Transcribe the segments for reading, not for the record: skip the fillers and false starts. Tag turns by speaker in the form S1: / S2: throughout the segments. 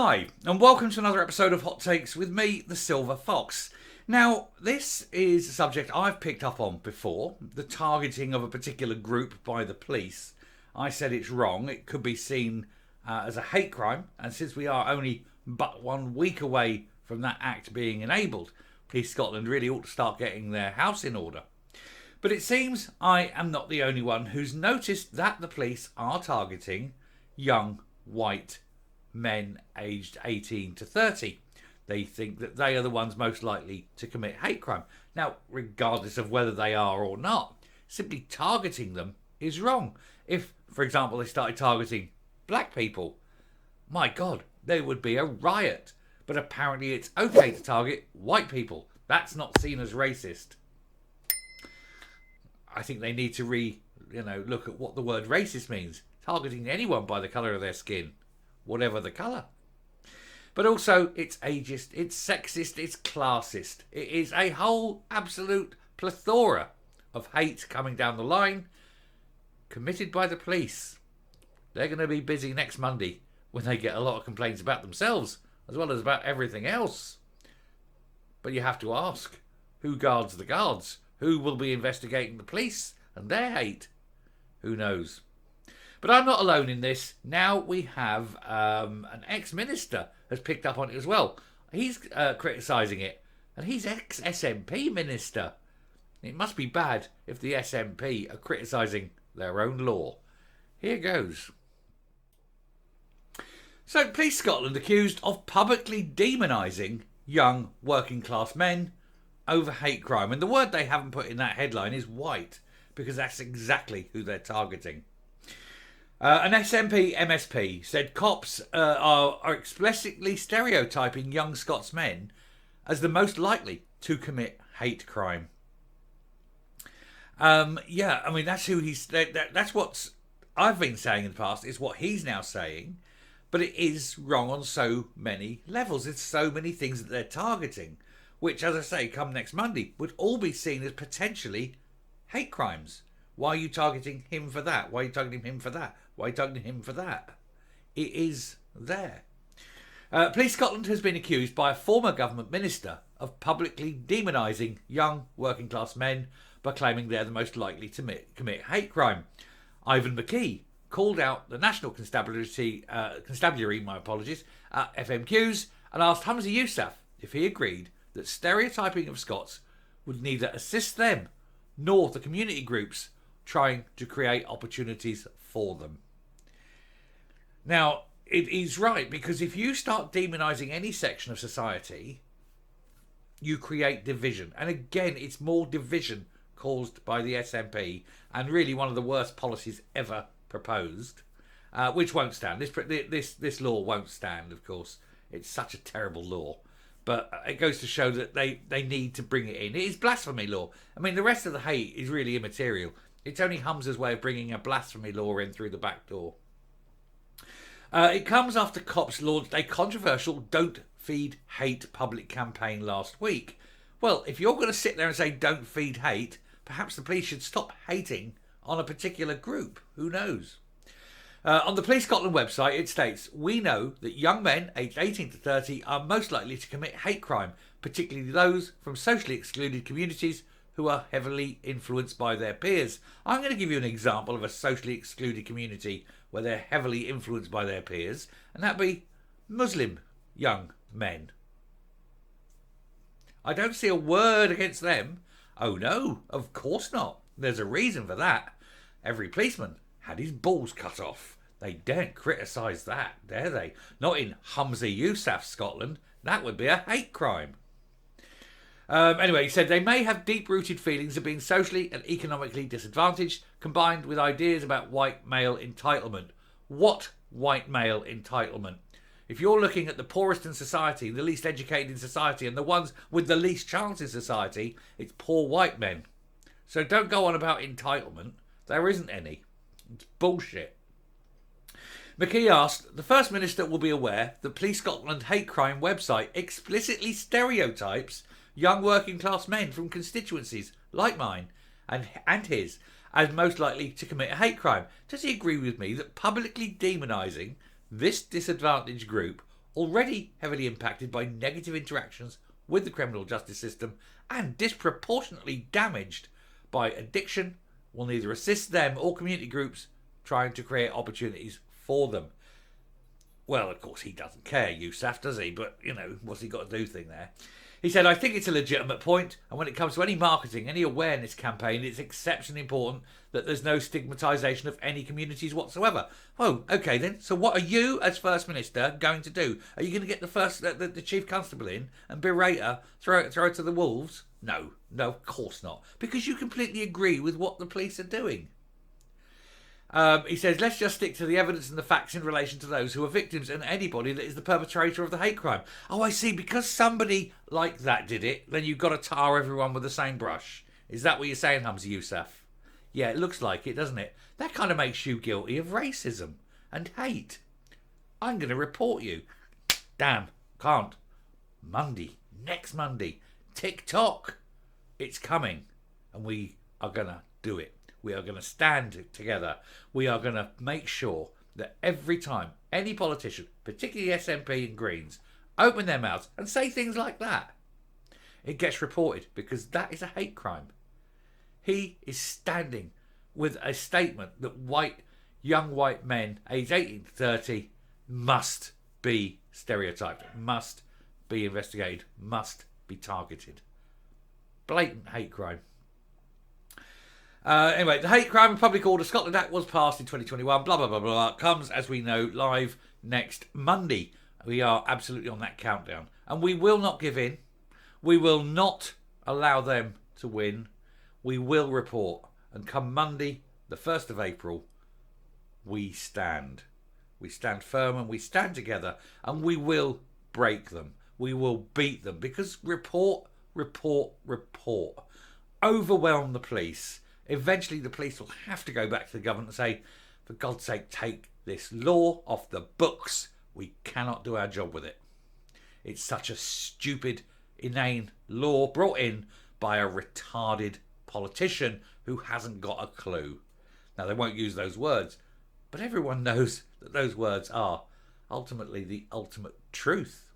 S1: Hi, and welcome to another episode of Hot Takes with me, the Silver Fox. Now, this is a subject I've picked up on before, the targeting of a particular group by the police. I said it's wrong. It could be seen as a hate crime, and since we are only but 1 week away from that act being enabled, Police Scotland really ought to start getting their house in order. But it seems I am not the only one who's noticed that the police are targeting young, white men aged 18 to 30. They think that they are the ones most likely to commit hate crime. Now, regardless of whether they are or not, simply targeting them is wrong. If, for example, they started targeting black people, my God, there would be a riot. But apparently it's okay to target white people. That's not seen as racist. I think they need to look at what the word racist means. Targeting anyone by the colour of their skin, whatever the colour. But also, it's ageist, it's sexist, it's classist. It is a whole absolute plethora of hate coming down the line, committed by the police. They're going to be busy next Monday when they get a lot of complaints about themselves, as well as about everything else. But you have to ask, who guards the guards? Who will be investigating the police and their hate? Who knows? But I'm not alone in this. Now we have an ex-minister has picked up on it as well. He's criticising it, and he's ex-SNP minister. It must be bad if the SNP are criticising their own law. Here goes. So, Police Scotland accused of publicly demonising young working class men over hate crime. And the word they haven't put in that headline is white, because that's exactly who they're targeting. An SNP MSP said cops are explicitly stereotyping young Scots men as the most likely to commit hate crime. That's who that's what I've been saying in the past. It's what he's now saying. But it is wrong on so many levels. There's so many things that they're targeting, which, as I say, come next Monday, would all be seen as potentially hate crimes. Why are you targeting him for that? Why are you targeting him for that? Why are you targeting him for that? It is there. Police Scotland has been accused by a former government minister of publicly demonising young working class men by claiming they're the most likely to commit hate crime. Ivan McKee called out the National Constabulary, FMQs, and asked Humza Yousaf if he agreed that stereotyping of Scots would neither assist them nor the community groups trying to create opportunities for them. Now, it is right, because if you start demonising any section of society, you create division. And again, it's more division caused by the SNP, and really one of the worst policies ever proposed, which won't stand. This law won't stand, of course. It's such a terrible law. But it goes to show that they need to bring it in. It is blasphemy law. I mean, the rest of the hate is really immaterial. It's only Humza's way of bringing a blasphemy law in through the back door. It comes after cops launched a controversial Don't Feed Hate public campaign last week. Well, if you're going to sit there and say don't feed hate, perhaps the police should stop hating on a particular group. Who knows? On the Police Scotland website, it states, "We know that young men aged 18 to 30 are most likely to commit hate crime, particularly those from socially excluded communities who are heavily influenced by their peers." I'm going to give you an example of a socially excluded community where they're heavily influenced by their peers, and that'd be Muslim young men. I don't see a word against them. Oh no, of course not. There's a reason for that. Every policeman had his balls cut off. They daren't criticise that, dare they? Not in Humza Yousaf, Scotland. That would be a hate crime. Anyway, he said they may have deep-rooted feelings of being socially and economically disadvantaged, combined with ideas about white male entitlement. What white male entitlement? If you're looking at the poorest in society, the least educated in society, and the ones with the least chance in society, it's poor white men. So don't go on about entitlement. There isn't any. It's bullshit. McKee asked, the First Minister will be aware that Police Scotland hate crime website explicitly stereotypes young working class men from constituencies like mine and his as most likely to commit a hate crime. Does he agree with me that publicly demonising this disadvantaged group already heavily impacted by negative interactions with the criminal justice system and disproportionately damaged by addiction, will neither assist them or community groups trying to create opportunities for them. Well, of course, he doesn't care, Yousaf, does he? But, what's he got to do thing there? He said, I think it's a legitimate point, and when it comes to any marketing, any awareness campaign, it's exceptionally important that there's no stigmatisation of any communities whatsoever. Oh, okay then. So what are you, as First Minister, going to do? Are you going to get the Chief Constable in and berate her, throw her to the wolves? No, of course not. Because you completely agree with what the police are doing. He says, let's just stick to the evidence and the facts in relation to those who are victims and anybody that is the perpetrator of the hate crime. Oh, I see. Because somebody like that did it, then you've got to tar everyone with the same brush. Is that what you're saying, Humza Yousaf? Yeah, it looks like it, doesn't it? That kind of makes you guilty of racism and hate. I'm going to report you. Damn, can't. Next Monday, TikTok. It's coming, and we are going to do it. We are going to stand together. We are going to make sure that every time any politician, particularly SNP and Greens, open their mouths and say things like that, it gets reported, because that is a hate crime. He is standing with a statement that young white men aged 18 to 30 must be stereotyped, must be investigated, must be targeted. Blatant hate crime. Anyway, the Hate Crime and Public Order Scotland Act was passed in 2021. Blah, blah, blah, blah. Comes, as we know, live next Monday. We are absolutely on that countdown. And we will not give in. We will not allow them to win. We will report. And come Monday, the 1st of April, we stand. We stand firm and we stand together. And we will break them. We will beat them. Because report. Overwhelm the police. Eventually the police will have to go back to the government and say, for God's sake, take this law off the books. We cannot do our job with it. It's such a stupid, inane law brought in by a retarded politician who hasn't got a clue. Now, they won't use those words, but everyone knows that those words are ultimately the ultimate truth.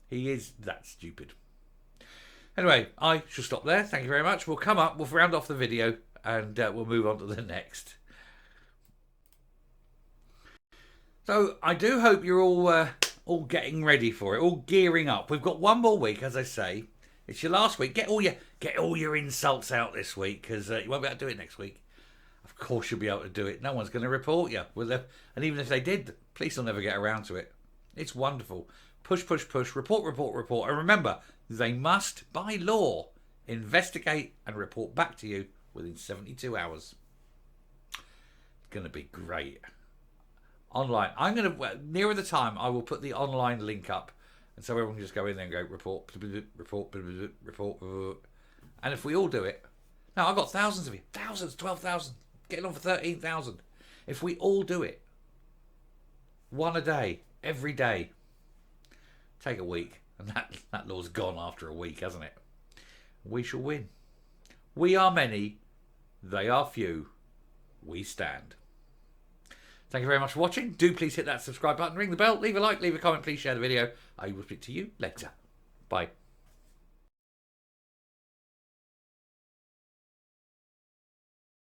S1: He is that stupid. Anyway, I shall stop there. Thank you very much. We'll come up, we'll round off the video, and we'll move on to the next. So I do hope you're all getting ready for it, all gearing up. We've got one more week, as I say. It's your last week. Get all your insults out this week, because you won't be able to do it next week. Of course you'll be able to do it. No one's going to report you. And even if they did, the police will never get around to it. It's wonderful. Push, report. And remember, they must, by law, investigate and report back to you within 72 hours. It's going to be great. Online. Nearer the time, I will put the online link up. And so everyone can just go in there and go, report. And if we all do it. Now, I've got thousands of you. 12,000. Getting on for 13,000. If we all do it. One a day. Every day. Take a week. And that law's gone after a week, hasn't it? We shall win. We are many. They are few. We stand. Thank you very much for watching. Do please hit that subscribe button, ring the bell, leave a like, leave a comment, please share the video. I will speak to you later. Bye.